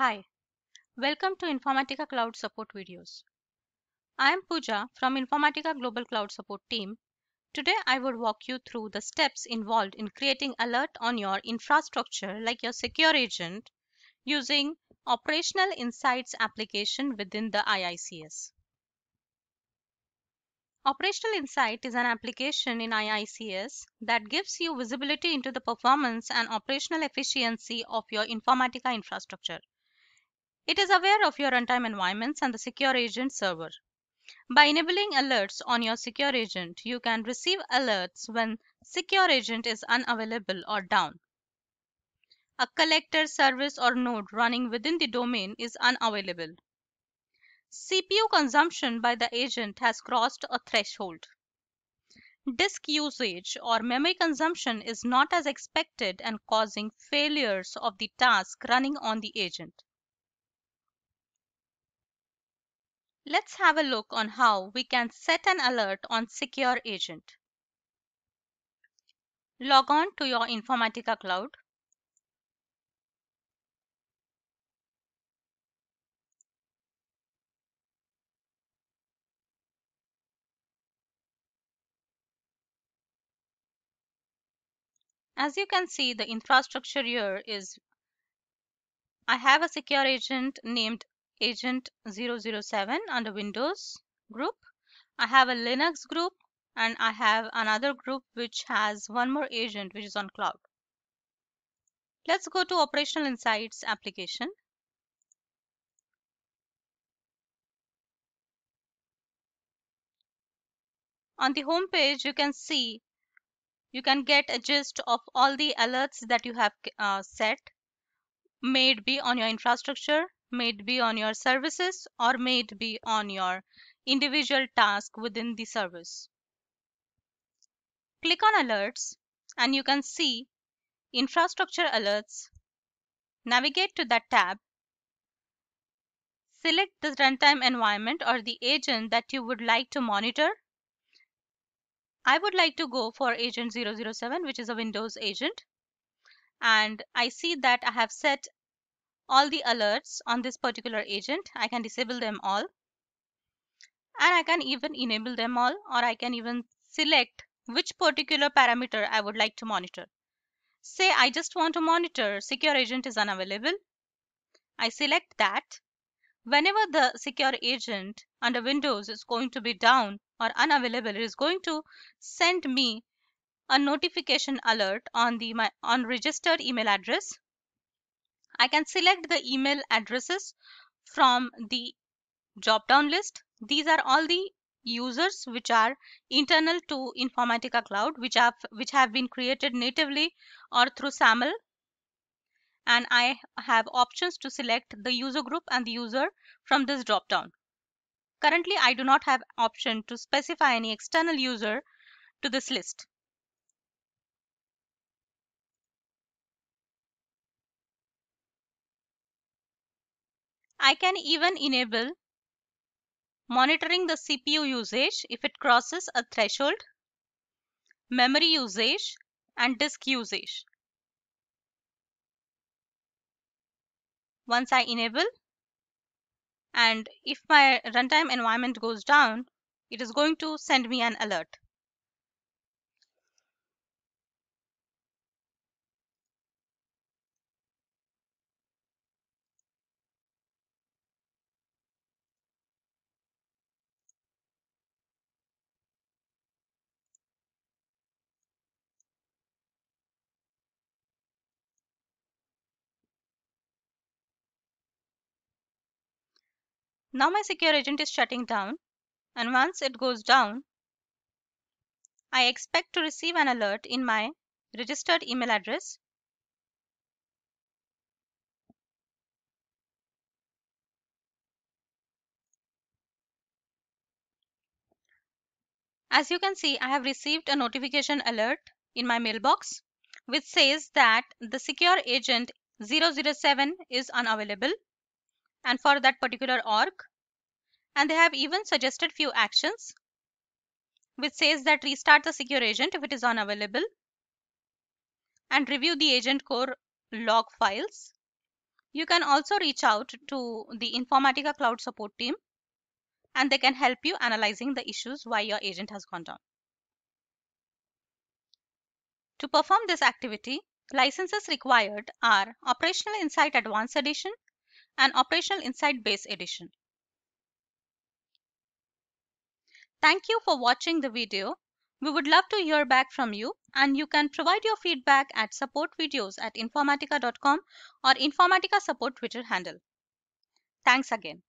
Hi, welcome to Informatica Cloud Support videos. I am Pooja from Informatica Global Cloud Support team. Today I will walk you through the steps involved in creating alert on your infrastructure like your secure agent using Operational Insights application within the IICS. Operational Insight is an application in IICS that gives you visibility into the performance and operational efficiency of your Informatica infrastructure. It is aware of your runtime environments and the secure agent server. By enabling alerts on your secure agent, you can receive alerts when secure agent is unavailable or down. A collector, service, or node running within the domain is unavailable. CPU consumption by the agent has crossed a threshold. Disk usage or memory consumption is not as expected and causing failures of the task running on the agent. Let's have a look on how we can set an alert on secure agent. Log on to your Informatica Cloud. As you can see, the infrastructure here is I have a secure agent named agent 007 under Windows group. I have a Linux group and I have another group which has one more agent which is on cloud. Let's go to Operational Insights application. On the home page, you can see you can get a gist of all the alerts that you have set, may it be on your infrastructure, may it be on your services, or may it be on your individual task within the service. Click on alerts and you can see infrastructure alerts. Navigate to that tab. Select the runtime environment or the agent that you would like to monitor. I would like to go for agent 007, which is a Windows agent. And I see that I have set all the alerts on this particular agent. I can disable them all. And I can even enable them all, or I can even select which particular parameter I would like to monitor. Say I just want to monitor secure agent is unavailable. I select that. Whenever the secure agent under Windows is going to be down or unavailable, it is going to send me a notification alert on my registered email address. I can select the email addresses from the drop down list. These are all the users which are internal to Informatica Cloud, which have been created natively or through SAML, and I have options to select the user group and the user from this drop down. Currently, I do not have option to specify any external user to this list. I can even enable monitoring the CPU usage if it crosses a threshold, memory usage, and disk usage. Once I enable, and if my runtime environment goes down, it is going to send me an alert. Now my secure agent is shutting down, and once it goes down, I expect to receive an alert in my registered email address. As you can see, I have received a notification alert in my mailbox which says that the secure agent 007 is unavailable and for that particular org, and they have even suggested few actions which says that restart the secure agent if it is unavailable and review the agent core log files. You can also reach out to the Informatica Cloud Support team, and they can help you analyzing the issues why your agent has gone down. To perform this activity, licenses required are Operational Insight Advanced Edition and Operational Insight Base Edition. Thank you for watching the video. We would love to hear back from you, and you can provide your feedback at supportvideos@informatica.com or Informatica Support Twitter handle. Thanks again.